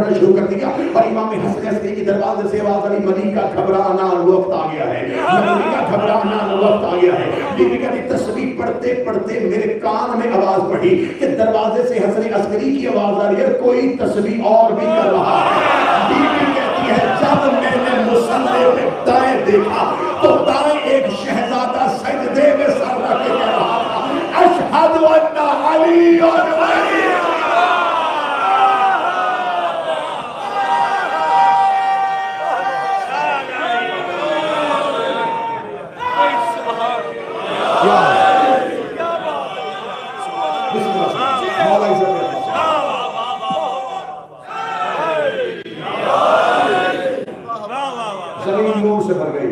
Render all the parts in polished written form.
پڑھنا شروع کر دیا اور امام حسن عسکری کے دروازے سے آواز آئی ملیکہ گھبرانا وقت آ گیا ہے، ملیکہ گھبرانا وقت آ گیا ہے۔ بی بی کہتی تسبیح پڑھتے پڑھتے میرے کان میں آواز پڑھی کہ دروازے سے حسن عسکری کی آواز آ رہی ہے، کوئی تسبیح اور بھی کر رہا ہے۔ بی بی کہتی ہے جب میں نے مصلی پہ دائیں دیکھا تو دائیں ایک شہزادہ سجدے میں سر رکھ کے کہہ رہا تھا اشہد ان علی ولی زمین نور سے بھر گئی،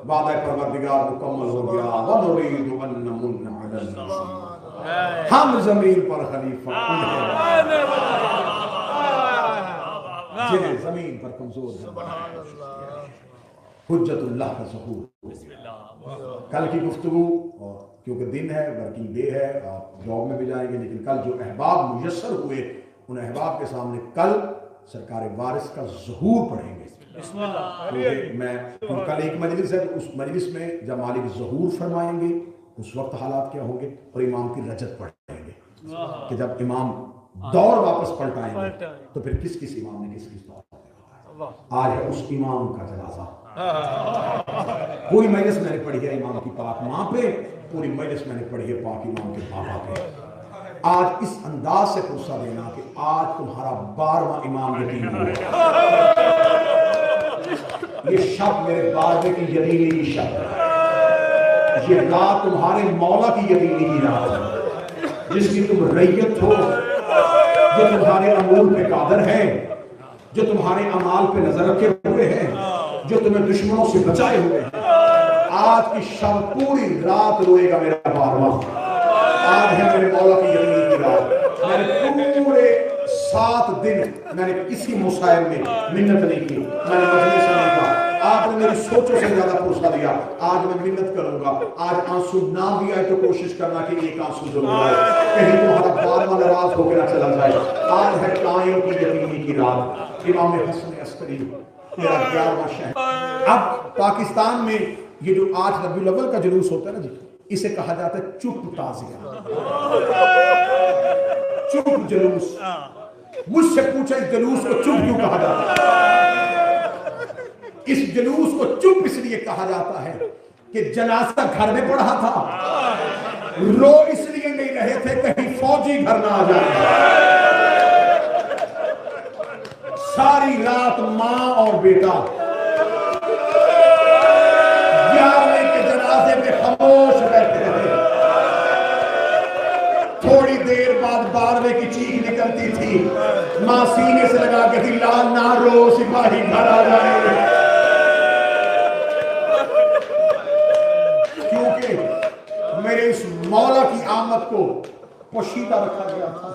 وعدہ پروردگار مکمل ہو گیا۔ وَنُرِيدُ أَن نَّمُنَّ عَلَى الْمُسْلِمِينَ، ہم زمین پر خلیفہ جنہیں زمین پر کمزور ہے، حجت اللہ کا ظہور۔ کل کی گفتگو اور کیونکہ دن ہے، ورکنگ ڈے ہے، آپ جاب میں بھی جائیں گے، لیکن کل جو احباب میسر ہوئے ان احباب کے سامنے کل سرکار وارث کا ظہور پڑھیں گے۔ میں کل ایک مجلس ہے، اس مجلس میں جب مالک ظہور فرمائیں گے اس وقت حالات کیا ہوں گے، اور امام کی رجت پڑھیں گے کہ جب امام دور واپس پلٹائیں گے تو پھر کس کس امام نے کس کس دور پہ آج ہے اس امام کا جنازہ۔ پوری مجلس میں نے پڑھی ہے امام کی پاک ماں پہ، پوری مجلس میں نے پڑھی ہے پاک امام کے بابا پہ۔ آج اس انداز سے پرسہ دینا کہ آج تمہارا 12واں امام یتیم ہوا، یہ شب میرے 12ویں کی یتیمی کی شب ہے، یہ رات تمہارے مولا کی یتیمی کی رات ہے، جس کی تم ریت ہو، جو تمہارے امور پہ قادر ہے، جو تمہارے اعمال پہ نظر رکھے ہوئے ہیں، جو تمہیں دشمنوں سے بچائے ہوئے ہیں۔ آج کی شب پوری رات روئے گا میرا 12واں، آج ہے میرے مولا کی یتیمی کی رات۔ میں نے پورے 7 دن میں نے کسی مسائل میں منت نہیں کی، میں نے مجلس نہیں کہا، آپ نے میری سوچوں سے زیادہ پوچھا دیا۔ آج میں منت کروں گا، آج آنسو نہ بھی آئے تو کوشش کرنا کہ ایک آنسو ضرور آئے، کہیں تمہارا 12واں ناراض ہو کے نہ چلا جائے۔ آج ہے قائم کی یتیمی کی رات، امام حسن عسکری میرا 11واں شہر۔ اب پاکستان میں یہ جو 8 ربیع الاول کا جلوس ہوتا ہے نا جی، اسے کہا جاتا ہے چپ تازیہ، چپ جلوس۔ مجھ سے پوچھا اس جلوس کو چپ کیوں کہا جاتا ہے؟ اس جلوس کو چپ اس لیے کہا جاتا ہے کہ جنازہ گھر میں پڑھا تھا، رو اس لیے نہیں رہے تھے کہیں فوجی گھر نہ آ جائے۔ ساری رات ماں اور بیٹا 11ویں کے جنازے میں خاموش بیٹھے رہے۔ تھوڑی دیر بعد 12ویں کی چیخ نکلتی تھی، ماں سینے سے لگا کے تھی لال نہ رو سپاہی گھر آ جائے، کیونکہ میرے اس مولا کی آمد کو پوشیدہ رکھا گیا تھا۔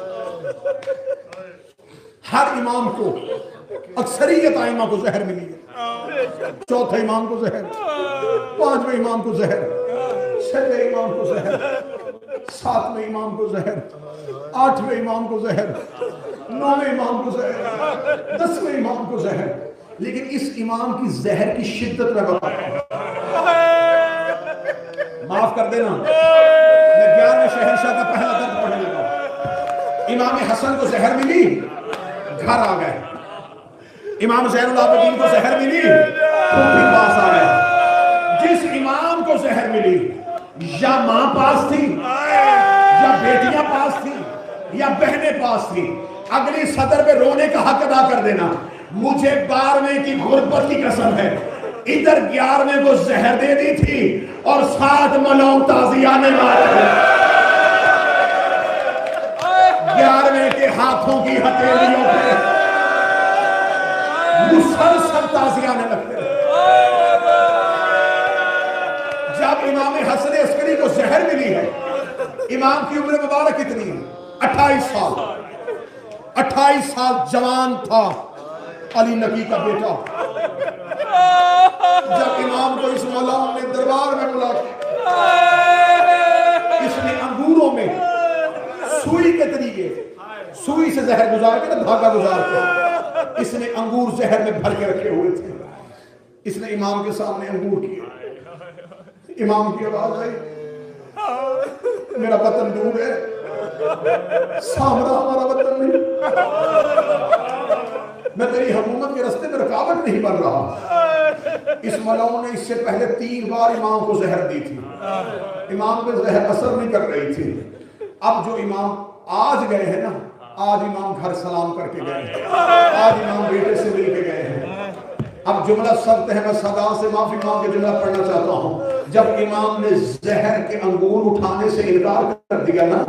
ہر امام کو، اکثریت ائمہ کو زہر ملی ہے، چوتھے امام کو زہر، 5ویں امام کو زہر، 6ویں امام کو زہر، 7ویں امام کو زہر، 8ویں امام کو زہر، 9ویں امام کو زہر، 10ویں امام کو زہر۔ لیکن اس امام کی زہر کی شدت میں بتاتا ہوں، معاف کر دینا، میں 11ویں شہنشاہ کا پہلا درد پڑھنے لگا۔ امام حسن کو زہر ملی، گھر آ گئے۔ امام زین العابدین کو زہر ملی، پھوپھی پاس آ گئے۔ جس امام کو زہر ملی یا ماں پاس تھی، یا بیٹیاں پاس تھی، یا بہنیں پاس تھی، اگلی صدر پہ رونے کا حق ادا کر دینا۔ مجھے 12ویں کی غربت کی قسم ہے، ادھر 11ویں کو زہر دے دی تھی اور 7 ملوم تازیانے مارے، 11ویں کے ہاتھوں کی ہتھیلیوں پہ مسلسل تازیانے لگتے ہیں۔ جب امام حسن عسکری کو زہر ملی ہے، امام کی عمر مبارک کتنی ہے؟ 28 سال، 28 سال جوان تھا علی نقی کا بیٹا۔ جب امام کو اس مولا نے دربار میں بلا، اس نے انگوروں میں سوئی کے طریقے سوئی سے زہر گزار کے نا دھاگا گزار کے، اس نے انگور زہر میں بھر کے رکھے ہوئے تھے، اس نے امام کے سامنے انگور کیے، امام کی آواز آئی میرا وطن دور ہے، سامرا ہمارا وطن نہیں، میں تیری حکومت کے رستے میں رکاوٹ نہیں بن رہا۔ اس ملعون نے اس سے پہلے 3 بار امام کو زہر دی تھی، امام پہ زہر اثر نہیں کر رہی تھی۔ اب جو امام آج گئے ہیں نا، آج امام گھر سلام کر کے گئے ہیں، آج امام بیٹے سے مل کے گئے ہیں۔ اب جملہ سخت ہے، میں صدا سے معافی مانگ کے جملہ پڑھنا چاہتا ہوں۔ جب امام نے زہر کے انگور اٹھانے سے انکار کر دیا نا،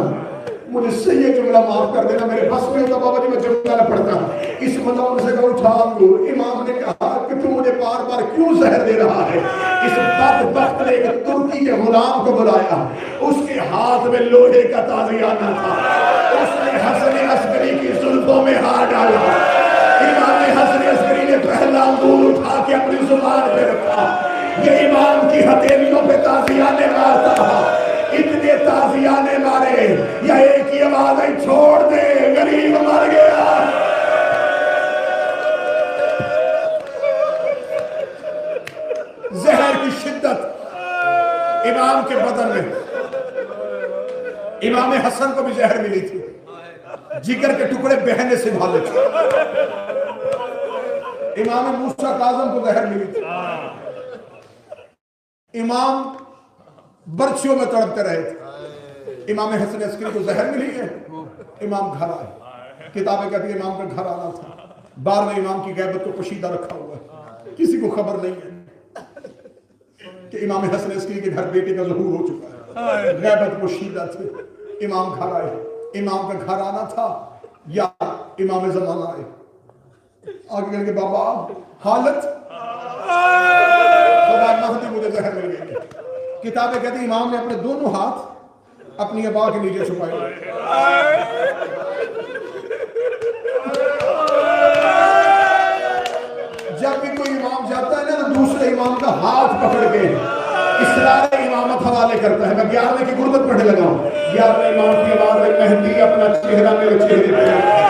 مجھے سے یہ جملہ معاف کر دینا، میرے بس میں ہوتا بابا جی میں جملہ نہ پڑھتا۔ اس ملعون سے کہا اٹھا انگور، امام نے کہا کہ تو مجھے بار بار کیوں زہر دے رہا ہے؟ اس بدبخت نے ایک ترکی کے غلام کو بلایا، اس کے ہاتھ میں لوہے کا تازیانہ تھا، اس نے حسن عسکری کی زلفوں میں ہاتھ ڈالا، امام حسن عسکری نے پہلا انگور اٹھا کے اپنی زبان پہ رکھا، یہ امام کی ہتھیلیوں پہ تازیانے مارتا تھا، اتنے تازیانے مارے یا ایک ہی آواز ہے چھوڑ دے غریب مر گیا۔ زہر کی شدت امام کے بدن میں، امام حسن کو بھی زہر ملی تھی، جگر کے ٹکڑے بہنے سے بھالے تھے، امام موسیٰ کاظم کو زہر ملی تھی، امام برچیوں میں تڑپتے رہے تھے، امام حسن عسکری کو زہر ملی ہے، امام گھر آئے، کتابیں کہتی ہیں امام کا گھر آنا تھا، 12ویں امام کی غیبت کو پوشیدہ رکھا ہوا ہے، کسی کو خبر نہیں ہے کہ امام حسن عسکری کے گھر بیٹے کا ظہور ہو چکا ہے، غیبت پوشیدہ تھے، امام گھر آئے، امام کا گھر آنا تھا یا امام زمانہ آئے، آگے کہنے کے بابا حالت خدا مہدی مجھے زہر مل گئی۔ کتابیں کہتی امام نے اپنے دونوں ہاتھ اپنی ابا کے نیچے چھپائے، جب بھی کوئی امام جاتا ہے نا تو دوسرے امام کا ہاتھ پکڑ کے اسرار امامت حوالے کرتا ہے۔ میں 11ویں کی غربت پڑھنے لگا ہوں، 11ویں امام کی آواز میں مہدی اپنا چہرہ میرے چہرے پہ رکھا،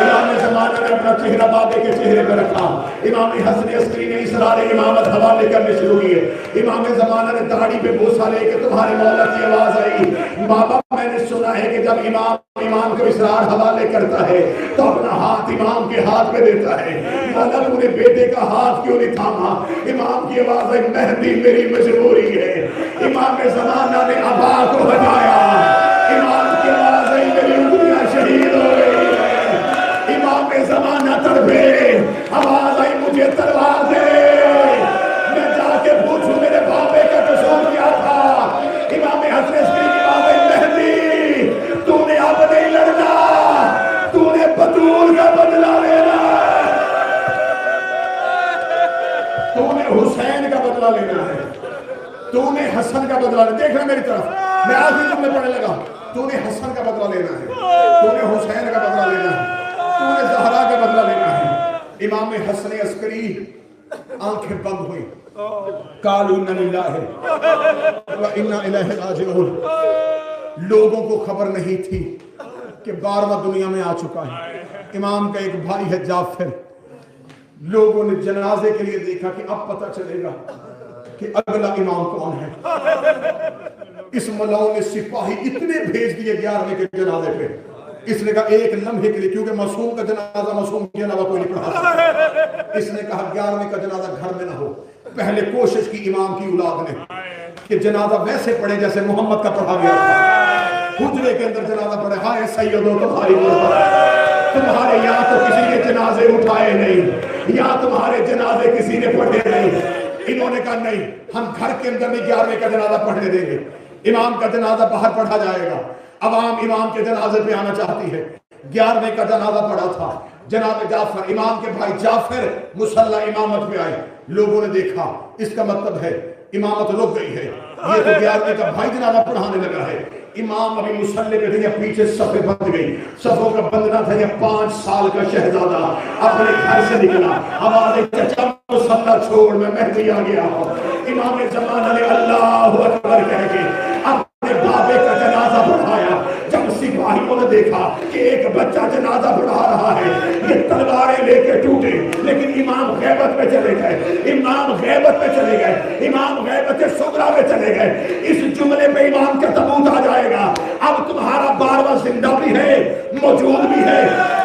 امام زمانہ نے اپنا چہرہ بابے کے چہرے پہ رکھا، امام حسن عسکری نے اسرار امامت حوالے کرنے شروع کیے، امام زمانہ نے داڑھی پہ بوسہ لے کے تمہارے مولا کی آواز آئی، بابا میں نے سنا ہے کہ جب امام کو اسرار حوالے کرتا ہے تو اپنا ہاتھ امام کے ہاتھ پہ دیتا ہے، مولا تو نے بیٹے کا ہاتھ کیوں نہیں تھاما؟ امام کی آواز آئی مہدی میری مجبوری ہے، امام زمانہ نے ابا کو ہٹایا، امام کی آواز آئی میری انگلیاں شہید ہو گئی، امام زمانہ تڑپے، آواز آئی مجھے تلوار دے، میں جا کے پوچھوں میرے بابے کا قصور کیا تھا؟ امام حسن عسکری کی آواز آئی مہدی تو نے اب نہیں لڑنا، تو نے بطول کا بدلہ لینا، تو نے حسین کا بدلہ لینا ہے، تو نے حسن کا بدلہ لینا، دیکھ رہے میری طرف، میں آخری جملے پڑھنے لگا، تو نے حسن کا بدلہ لینا ہے، تو نے حسین کا بدلہ لینا ہے، تو نے زہرا کا بدلہ لینا ہے۔ امام حسن عسکری آنکھیں بند ہوئی، قالوا انا للہ و انا الیہ راجعون، لوگوں کو خبر نہیں تھی کہ 12واں دنیا میں آ چکا ہے۔ امام کا ایک بھائی ہے جعفر، لوگوں نے جنازے کے لیے دیکھا کہ اب پتہ چلے گا کہ اگلا امام کون ہے۔ اس ملعون نے سپاہی اتنے بھیج دیے 11ویں کے جنازے پہ، اس نے کہا ایک لمحے کے لیے، کیونکہ معصوم کا جنازہ معصوم کے علاوہ کوئی نہیں پڑھا سکتا، اس نے کہا 11ویں کا جنازہ گھر میں نہ ہو، پہلے کوشش کی امام کی اولاد نے کہ جنازہ ویسے پڑھے جیسے محمد کا پڑھا گیا تھا، حجرے کے اندر جنازہ پڑھے، ہائے سیدو تمہاری غربت، تمہارے یہاں تو کسی نے جنازے اٹھائے نہیں، یہاں تمہارے جنازے کسی نے پڑھے نہیں۔ انہوں نے کہا نہیں، ہم گھر کے اندر نہیں 11ویں کا جنازہ پڑھنے دیں گے، امام کا جنازہ باہر پڑھا جائے گا۔ عوام امام کے جنازے پہ آنا چاہتی ہے، 11ویں کا جنازہ پڑھا تھا، جناب جعفر امام کے بھائی جعفر مصلی امامت پہ آئے، لوگوں نے دیکھا اس کا مطلب ہے امامت رک گئی ہے، یہ تو 11ویں کا بھائی جنازہ پڑھانے لگا ہے۔ امام ابھی مصلی پہ تھے یا پیچھے صفیں بند گئی، صفوں کا بندنا تھا یا 5 سال کا شہزادہ اپنے گھر سے نکلا، آواز چچا مصلی چھوڑ میں مہدی آ گیا ہوں۔ امام زمانہ نے اللہ اکبر کہہ کے اپنے بابے کا جنازہ پڑھایا، جب سپاہیوں نے دیکھا کہ ایک بچہ جنازہ بڑھا رہا ہے، یہ تلواریں لے کے ٹوٹے، لیکن امام غیبت میں چلے گئے، امام غیبت میں چلے گئے، امام غیبت صغریٰ میں چلے گئے۔ اس جملے پہ امام کا تابوت آ جائے گا، اب تمہارا بارواں زندہ بھی ہے، موجود بھی ہے،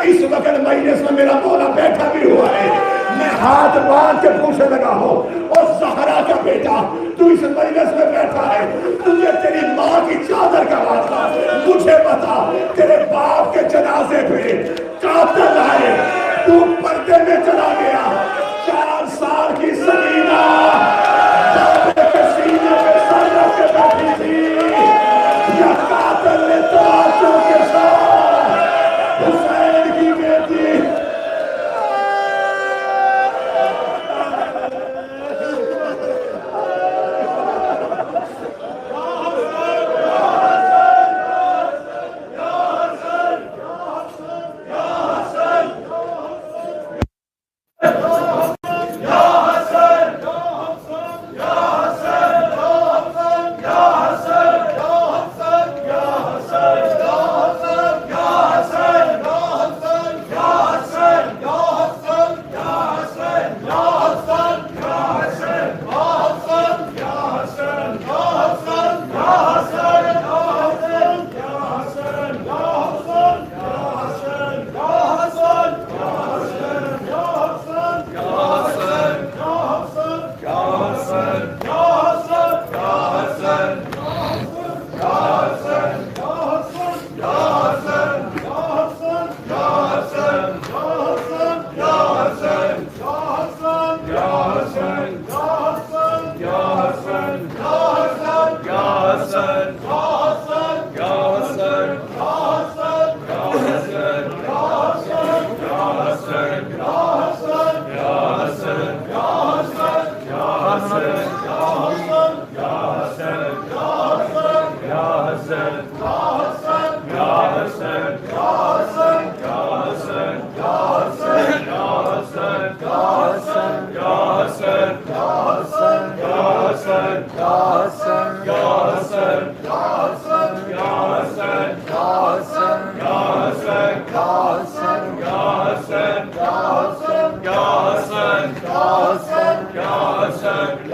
اس وقت مجلس میں میرا مولا بیٹھا بھی ہوا ہے۔ میں ہاتھ باندھ کے پوچھنے لگا ہوں، اور زہرا کا بیٹا تو اس مجلس میں بیٹھا ہے، تجھے تیری ماں کی چادر کا واسطہ، مجھے بتا تیرے باپ کے جنازے پہ قاتل آئے، تو پردے میں چلا گیا، 4 سال کی سکینہ بابے کے سینے پہ سر رکھ کے بیٹھی تھی، یا قاتل نے توجہ کے ساتھ حسین کی بیٹی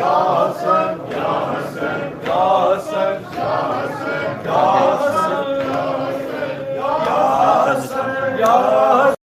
Hasan